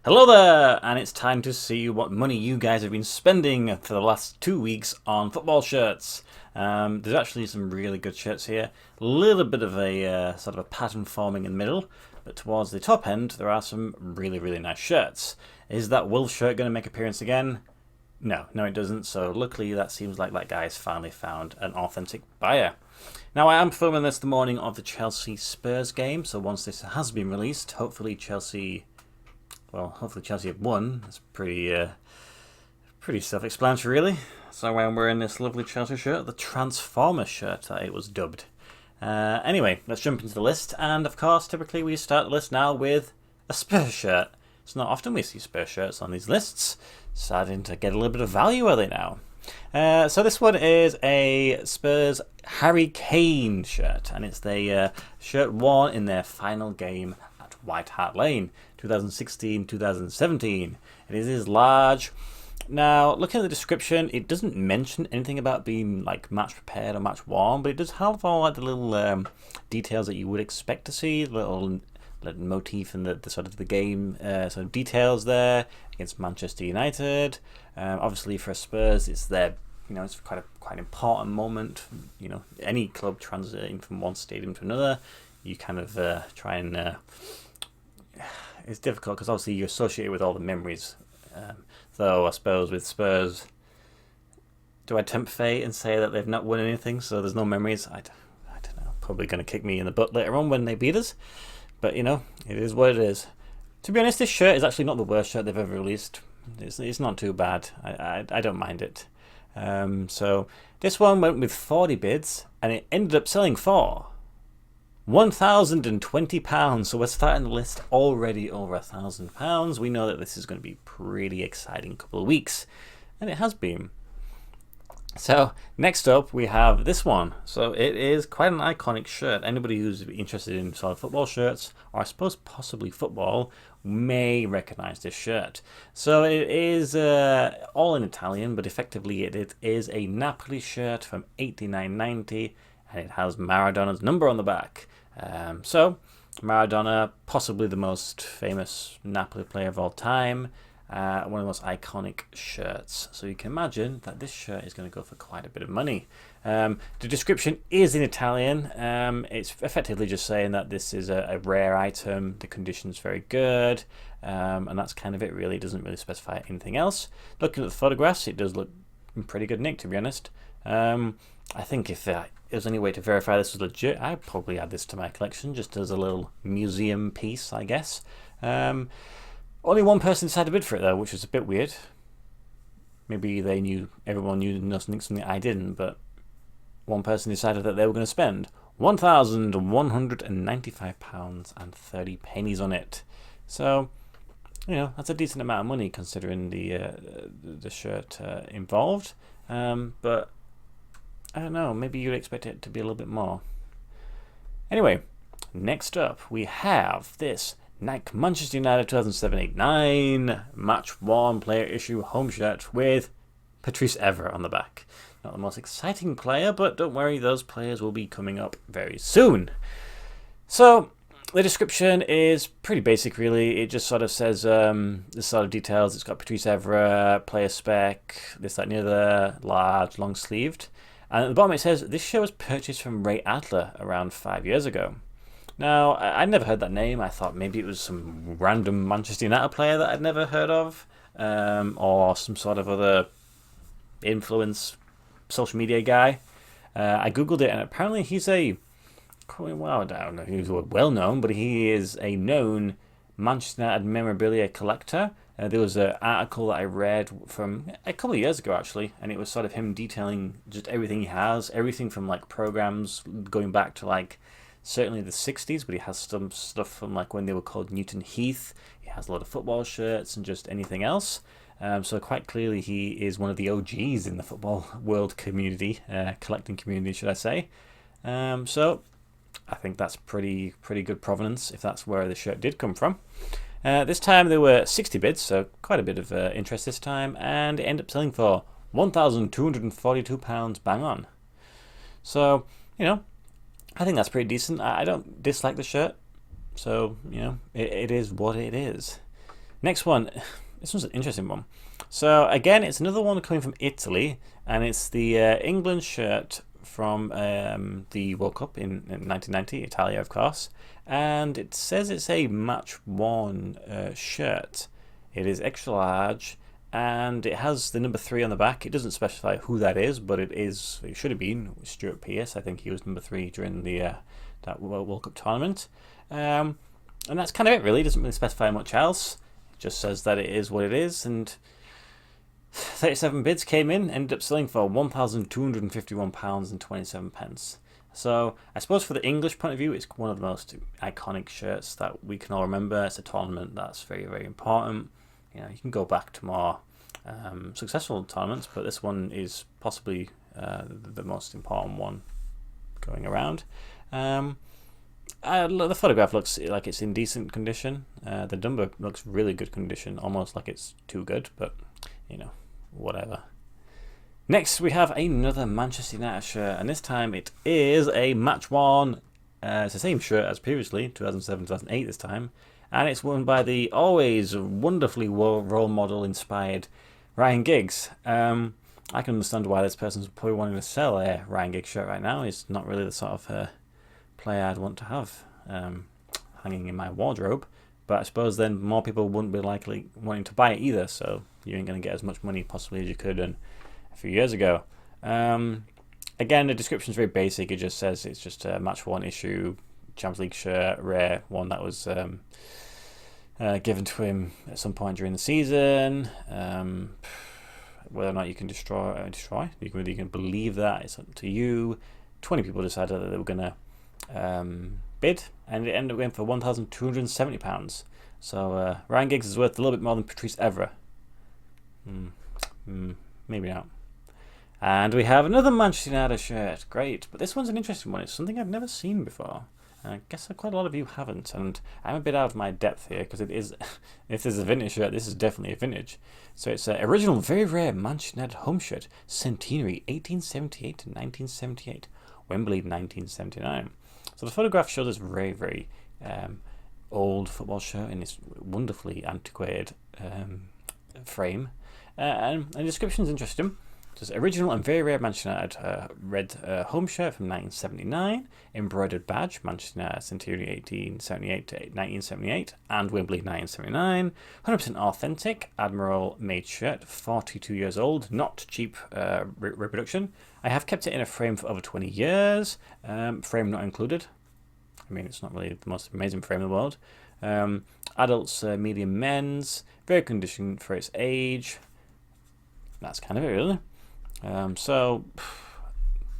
Hello there, and it's time to see what money you guys have been spending for the last 2 weeks on football shirts. There's actually some really good shirts here. A little bit of a sort of a pattern forming in the middle, but towards the top end there are some really, really nice shirts. Is that Wolf shirt going to make an appearance again? No, it doesn't. So luckily that seems like that guy has finally found an authentic buyer. Now I am filming this the morning of the Chelsea Spurs game, so once this has been released, hopefully Chelsea have won. It's pretty self-explanatory, really. So I'm wearing this lovely Chelsea shirt, the Transformer shirt that it was dubbed. Anyway, let's jump into the list. And of course, typically we start the list now with a Spurs shirt. It's not often we see Spurs shirts on these lists. Starting to get a little bit of value, are they now? So this one is a Spurs Harry Kane shirt, and it's the shirt worn in their final game at White Hart Lane, 2016-2017. It is large. Now, looking at the description, it doesn't mention anything about being like match prepared or match worn, but it does have all like the little details that you would expect to see, little motif and the sort of the game sort of details there against Manchester United. Obviously for Spurs, it's their, it's quite an important moment. Any club transiting from one stadium to another, you kind of try and it's difficult because obviously you associate it with all the memories. Though I suppose with Spurs, do I tempt fate and say that they've not won anything, so there's no memories? I don't know. Probably going to kick me in the butt later on when they beat us. But it is what it is. To be honest, this shirt is actually not the worst shirt they've ever released. It's not too bad. I don't mind it. So this one went with 40 bids, and it ended up selling for £1,020. So we're starting the list already over £1,000. We know that this is going to be a pretty exciting couple of weeks, and it has been. So next up we have this one. So it is quite an iconic shirt. Anybody who's interested in sort of football shirts, or I suppose possibly football, may recognize this shirt. So it is all in Italian, but effectively it is a Napoli shirt from 89-90, and it has Maradona's number on the back. So Maradona, possibly the most famous Napoli player of all time. One of the most iconic shirts. So you can imagine that this shirt is going to go for quite a bit of money. The description is in Italian. It's effectively just saying that this is a rare item, the condition's very good, and that's kind of it really. It doesn't really specify anything else. Looking at the photographs, it does look in pretty good nick, to be honest. I think if there was any way to verify this was legit, I'd probably add this to my collection just as a little museum piece, I guess. Only one person decided to bid for it though, which was a bit weird. Maybe everyone knew something I didn't, but one person decided that they were going to spend £1,195.30 on it. So, that's a decent amount of money considering the shirt involved. But I don't know, maybe you'd expect it to be a little bit more. Anyway, next up we have this Nike Manchester United 2007-8-9 match worn player issue home shirt with Patrice Evra on the back. Not the most exciting player, but don't worry, those players will be coming up very soon. So the description is pretty basic, really. It just sort of says the sort of details. It's got Patrice Evra, player spec, this, that, near the large, long sleeved. And at the bottom it says this shirt was purchased from Ray Adler around 5 years ago. Now, I'd never heard that name. I thought maybe it was some random Manchester United player that I'd never heard of, or some sort of other influence social media guy. I googled it, and apparently he's I don't know if he's well known, but he is a known Manchester United memorabilia collector. There was an article that I read from a couple of years ago, actually, and it was sort of him detailing just everything he has, everything from like programs going back to like certainly the 60s, but he has some stuff from like when they were called Newton Heath. He has a lot of football shirts and just anything else. So quite clearly he is one of the OGs in the football world community, collecting community, should I say. So I think that's pretty good provenance if that's where the shirt did come from. This time there were 60 bids, so quite a bit of interest this time, and it ended up selling for £1,242 bang on. So, I think that's pretty decent. I don't dislike the shirt, so it is what it is. Next one, this one's an interesting one. So again, it's another one coming from Italy, and it's the England shirt from the World Cup in 1990, Italia, of course. And it says it's a match-worn shirt. It is extra large, and it has the number 3 on the back. It doesn't specify who that is, but it should have been Stuart Pearce. I think he was number 3 during the that World Cup tournament. And that's kind of it, really. It doesn't really specify much else. It just says that it is what it is, and 37 bids came in, ended up selling for £1,251.27. So I suppose for the English point of view, it's one of the most iconic shirts that we can all remember. It's a tournament that's very, very important. You know, you can go back to more successful tournaments, but this one is possibly the most important one going around. The photograph looks like it's in decent condition. The number looks really good condition, almost like it's too good, but you know, whatever. Next, we have another Manchester United shirt, and this time it is a match-worn. It's the same shirt as previously, 2007-2008 this time, and it's worn by the always wonderfully role model-inspired Ryan Giggs. I can understand why this person's probably wanting to sell a Ryan Giggs shirt right now. He's not really the sort of player I'd want to have hanging in my wardrobe, but I suppose then more people wouldn't be likely wanting to buy it either, so you ain't going to get as much money possibly as you could a few years ago. Again, the description is very basic. It just says it's just a match-worn issue, Champions League shirt, rare one that was given to him at some point during the season. Whether or not you can destroy, whether you can believe that, it's up to you. 20 people decided that they were going to bid, and it ended up going for £1,270. So Ryan Giggs is worth a little bit more than Patrice Evra. Maybe not. And we have another Manchester United shirt. Great, but this one's an interesting one. It's something I've never seen before. I guess quite a lot of you haven't, and I'm a bit out of my depth here because it is, if there's a vintage shirt, this is definitely a vintage. So it's an original, very rare Manchester United home shirt, Centenary 1878 to 1978, Wembley 1979. So the photograph shows this very, very old football shirt in this wonderfully antiquated frame. And the description is interesting. It says, original and very rare Manchester United red home shirt from 1979, embroidered badge, Manchester United Centenary 1878 to 1978, and Wembley 1979, 100% authentic, Admiral made shirt, 42 years old, not cheap reproduction. I have kept it in a frame for over 20 years, frame not included. I mean, it's not really the most amazing frame in the world. Adults, medium men's, very conditioned for its age. That's kind of it, really. So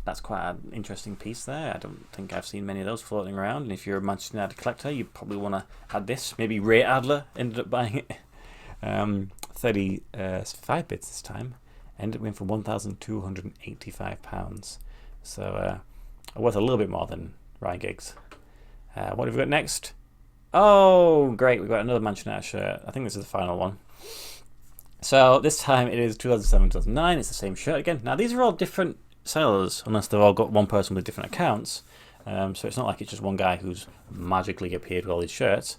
that's quite an interesting piece there. I don't think I've seen many of those floating around. And if you're a Manchester United collector, you probably want to add this. Maybe Ray Adler ended up buying it. 35 bits this time. Ended up winning for £1,285. So worth a little bit more than Ryan Giggs. What have we got next? Oh, great. We've got another Manchester United shirt. I think this is the final one. So this time it is 2007-2009. It's the same shirt again. Now these are all different sellers, unless they've all got one person with different accounts. So it's not like it's just one guy who's magically appeared with all these shirts.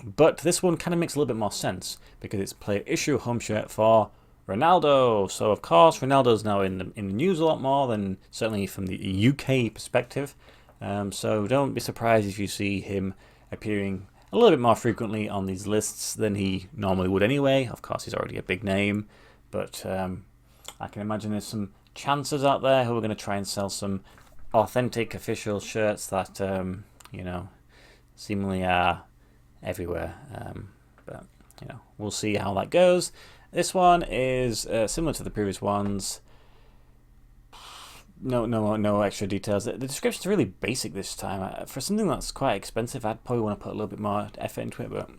But this one kind of makes a little bit more sense because it's player issue home shirt for Ronaldo. So of course Ronaldo's now in the news a lot more than certainly from the UK perspective. So don't be surprised if you see him appearing a little bit more frequently on these lists than he normally would anyway. Of course, he's already a big name, but I can imagine there's some chances out there who are going to try and sell some authentic official shirts that, seemingly are everywhere. But, we'll see how that goes. This one is similar to the previous ones. No extra details. The description's really basic this time. For something that's quite expensive, I'd probably want to put a little bit more effort into it, but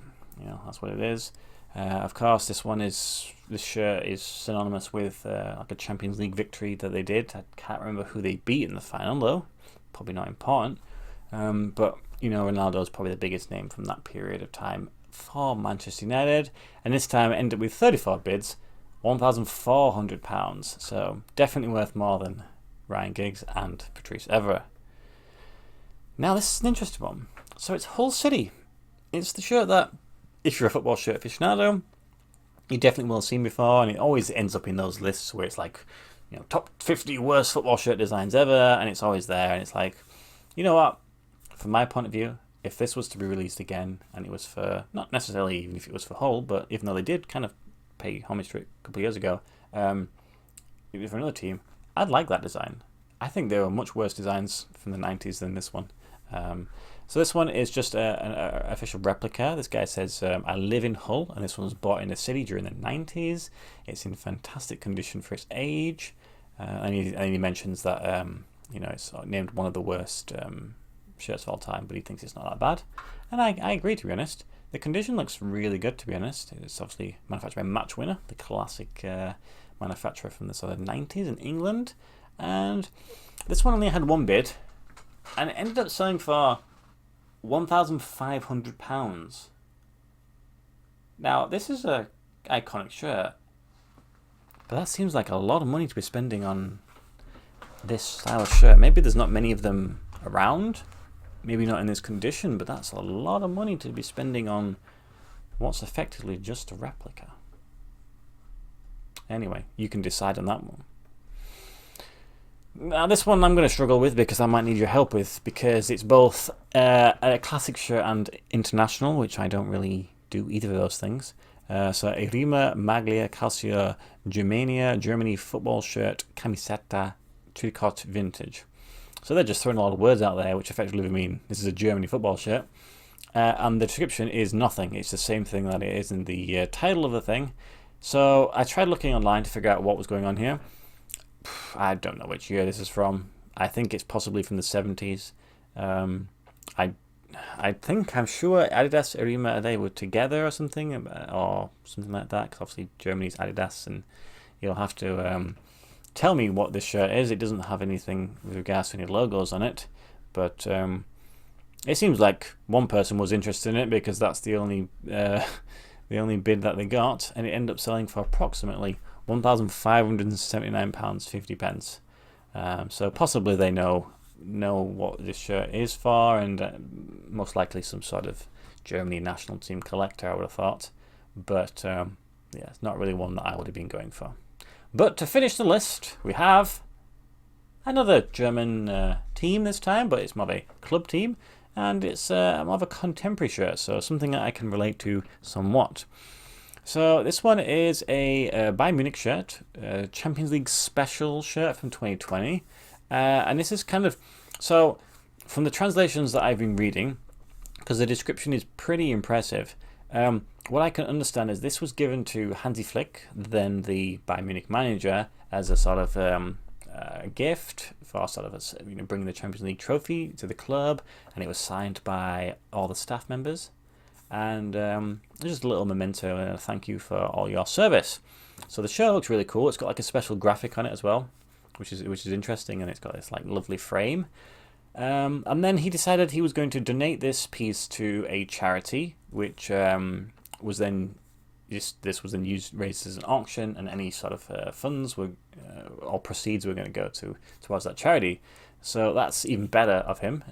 that's what it is. Of course, this shirt is synonymous with like a Champions League victory that they did. I can't remember who they beat in the final, though. Probably not important. But Ronaldo's probably the biggest name from that period of time for Manchester United, and this time it ended up with 34 bids, £1,400. So definitely worth more than Ryan Giggs and Patrice Evra. Now this is an interesting one. So it's Hull City. It's the shirt that if you're a football shirt aficionado, you definitely will have seen before, and it always ends up in those lists where it's like, top 50 worst football shirt designs ever, and it's always there, and it's like, you know what? From my point of view, if this was to be released again, and it was for, not necessarily even if it was for Hull, but even though they did kind of pay homage to it a couple of years ago, for another team, I'd like that design. I think there were much worse designs from the 90s than this one. So this one is just an official replica. This guy says, I live in Hull, and this one was bought in the city during the 90s. It's in fantastic condition for its age. And he mentions that, it's named one of the worst shirts of all time, but he thinks it's not that bad. And I agree, to be honest. The condition looks really good, to be honest. It's obviously manufactured by Match Winner, the classic manufacturer from the sort of 90s in England. And this one only had one bid, and it ended up selling for £1,500. Now, this is a iconic shirt, but that seems like a lot of money to be spending on this style of shirt. Maybe there's not many of them around, maybe not in this condition, but that's a lot of money to be spending on what's effectively just a replica. Anyway, you can decide on that one. Now, this one I'm going to struggle with because I might need your help with, because it's both a classic shirt and international, which I don't really do either of those things. So, Rima Maglia Calcio Germania Germany football shirt camiseta tricot vintage. So they're just throwing a lot of words out there, which effectively mean this is a Germany football shirt. And the description is nothing. It's the same thing that it is in the title of the thing. So I tried looking online to figure out what was going on here. I don't know which year this is from. I think it's possibly from the 70s. I'm sure Adidas and Rima, they were together or something like that, because obviously Germany's Adidas, and you'll have to tell me what this shirt is. It doesn't have anything with regards to any logos on it, but it seems like one person was interested in it because that's the only bid that they got, and it ended up selling for approximately £1,579.50. So possibly they know what this shirt is for, and most likely some sort of Germany national team collector, I would have thought. But it's not really one that I would have been going for. But to finish the list, we have another German team this time, but it's more of a club team, and it's more of a contemporary shirt, so something that I can relate to somewhat. So this one is a Bayern Munich shirt, Champions League special shirt from 2020. And this is kind of, so from the translations that I've been reading, because the description is pretty impressive, what I can understand is this was given to Hansi Flick, then the Bayern Munich manager, as a sort of gift for sort of bringing the Champions League trophy to the club, and it was signed by all the staff members. And just a little memento and a thank you for all your service. So the shirt looks really cool. It's got like a special graphic on it as well, which is interesting, and it's got this like lovely frame. And then he decided he was going to donate this piece to a charity, which was then this was then raised as an auction, and any sort of funds were or proceeds were going to go towards that charity. So that's even better of him.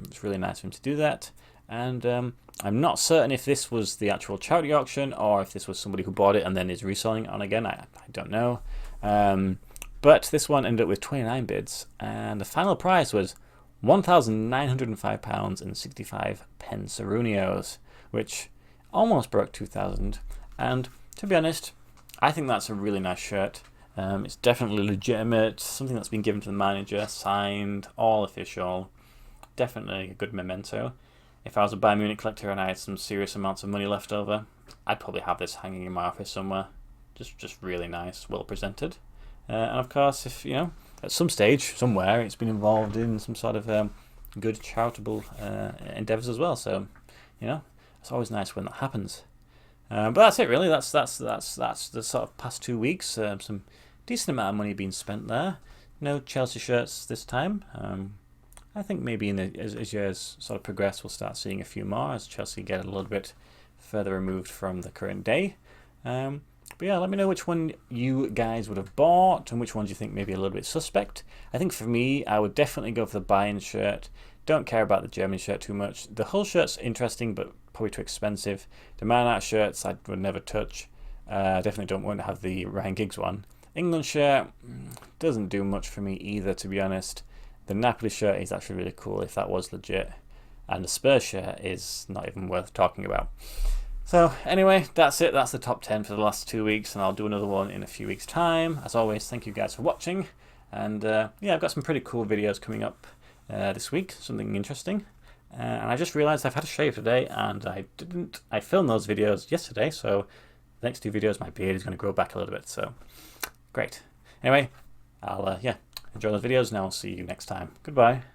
It's really nice of him to do that. And I'm not certain if this was the actual charity auction or if this was somebody who bought it and then is reselling it on again. I don't know. But this one ended up with 29 bids, and the final price was £1,905.65 Sarunios, which almost broke 2,000. And to be honest, I think that's a really nice shirt. It's definitely legitimate, something that's been given to the manager, signed, all official. Definitely a good memento. If I was a Bayern Munich collector and I had some serious amounts of money left over, I'd probably have this hanging in my office somewhere. Just really nice, well presented. And of course, if at some stage, somewhere, it's been involved in some sort of good charitable endeavours as well. So, it's always nice when that happens. But that's it, really. That's the sort of past 2 weeks. Some decent amount of money being spent there. No Chelsea shirts this time. I think maybe as years sort of progress, we'll start seeing a few more as Chelsea get a little bit further removed from the current day. But yeah, let me know which one you guys would have bought and which ones you think maybe a little bit suspect. I think for me, I would definitely go for the Bayern shirt, don't care about the German shirt too much. The Hull shirt's interesting, but probably too expensive. The Man Art shirts I would never touch. Definitely don't want to have the Ryan Giggs one. England shirt doesn't do much for me either, to be honest. The Napoli shirt is actually really cool if that was legit. And the Spurs shirt is not even worth talking about. So anyway, that's it. That's the top 10 for the last 2 weeks, and I'll do another one in a few weeks' time. As always, thank you guys for watching. And yeah, I've got some pretty cool videos coming up this week, something interesting. And I just realised I've had a shave today, and I filmed those videos yesterday, so the next 2 videos my beard is going to grow back a little bit, so great. Anyway, I'll enjoy those videos, and I'll see you next time. Goodbye.